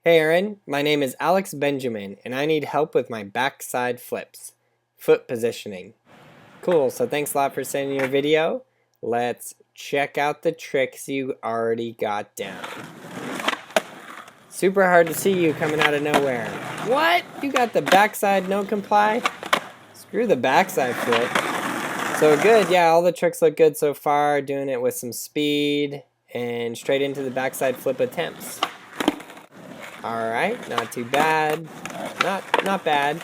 Hey Aaron, my name is Alex Benjamin and I need help with my backside flips, foot positioning. Cool, so thanks a lot for sending your video. Let's check out the tricks you already got down. Super hard to see you coming out of nowhere. What? You got the backside no comply? Screw the backside flip. So good, yeah, all the tricks look good so far, doing it with some speed and straight into the backside flip attempts. Alright, not too bad. Not bad.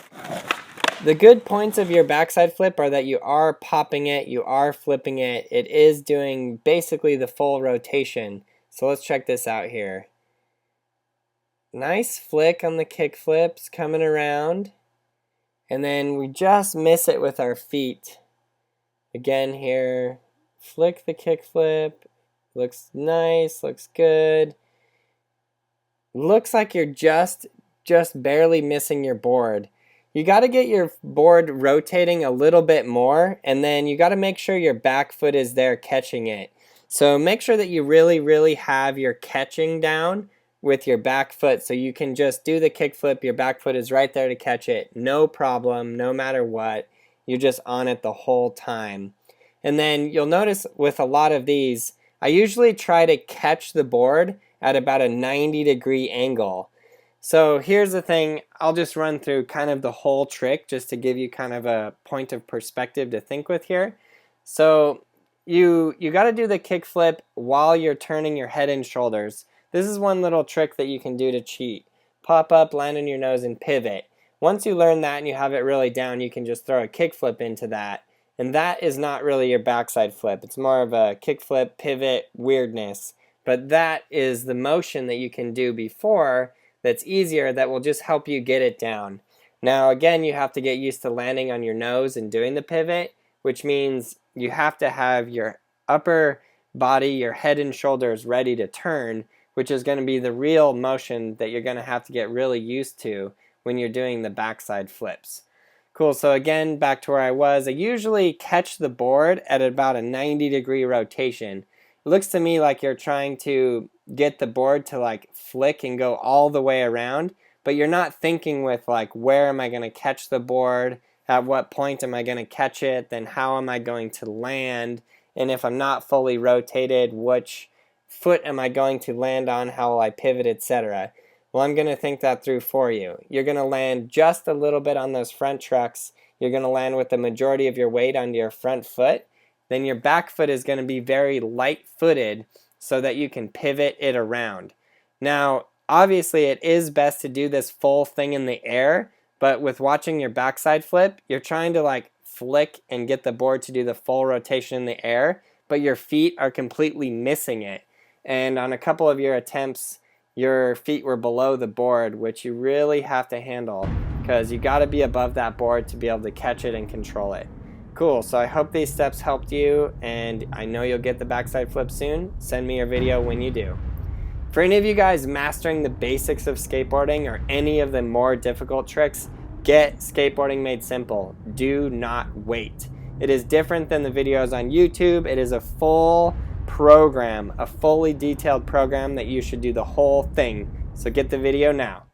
The good points of your backside flip are that you are popping it, you are flipping it. It is doing basically the full rotation. So let's check this out here. Nice flick on the kick flips, coming around. And then we just miss it with our feet. Again here, flick the kick flip. Looks nice, looks good. Looks like you're just barely missing your board. You got to get your board rotating a little bit more, and then you got to make sure your back foot is there catching it. So make sure that you really have your catching down with your back foot, so you can just do the kick flip, your back foot is right there to catch it, no problem, no matter what. You're just on it the whole time. And then you'll notice with a lot of these, I usually try to catch the board at about a 90-degree angle. So here's the thing, I'll just run through kind of the whole trick just to give you kind of a point of perspective to think with here. So you got to do the kick flip while you're turning your head and shoulders. This is one little trick that you can do to cheat. Pop up, land on your nose, and pivot. Once you learn that and you have it really down, you can just throw a kick flip into that. And that is not really your backside flip. It's more of a kick flip, pivot, weirdness. But that is the motion that you can do before that's easier, that will just help you get it down. Now again, you have to get used to landing on your nose and doing the pivot, which means you have to have your upper body, your head and shoulders ready to turn, which is going to be the real motion that you're going to have to get really used to when you're doing the backside flips. Cool, so again, back to where I was, I usually catch the board at about a 90-degree rotation. It looks to me like you're trying to get the board to like flick and go all the way around, but you're not thinking with like, where am I going to catch the board, at what point am I going to catch it, then how am I going to land, and if I'm not fully rotated, which foot am I going to land on, how will I pivot, etc. Well, I'm going to think that through for you. You're going to land just a little bit on those front trucks. You're going to land with the majority of your weight onto your front foot. Then your back foot is going to be very light-footed so that you can pivot it around. Now, obviously it is best to do this full thing in the air, but with watching your backside flip, you're trying to like flick and get the board to do the full rotation in the air, but your feet are completely missing it. And on a couple of your attempts, your feet were below the board, which you really have to handle because you got to be above that board to be able to catch it and control it. Cool, so I hope these steps helped you, and I know you'll get the backside flip soon. Send me your video when you do. For any of you guys mastering the basics of skateboarding or any of the more difficult tricks, get Skateboarding Made Simple. Do not wait. It is different than the videos on YouTube. It is a full program, a fully detailed program that you should do the whole thing. So get the video now.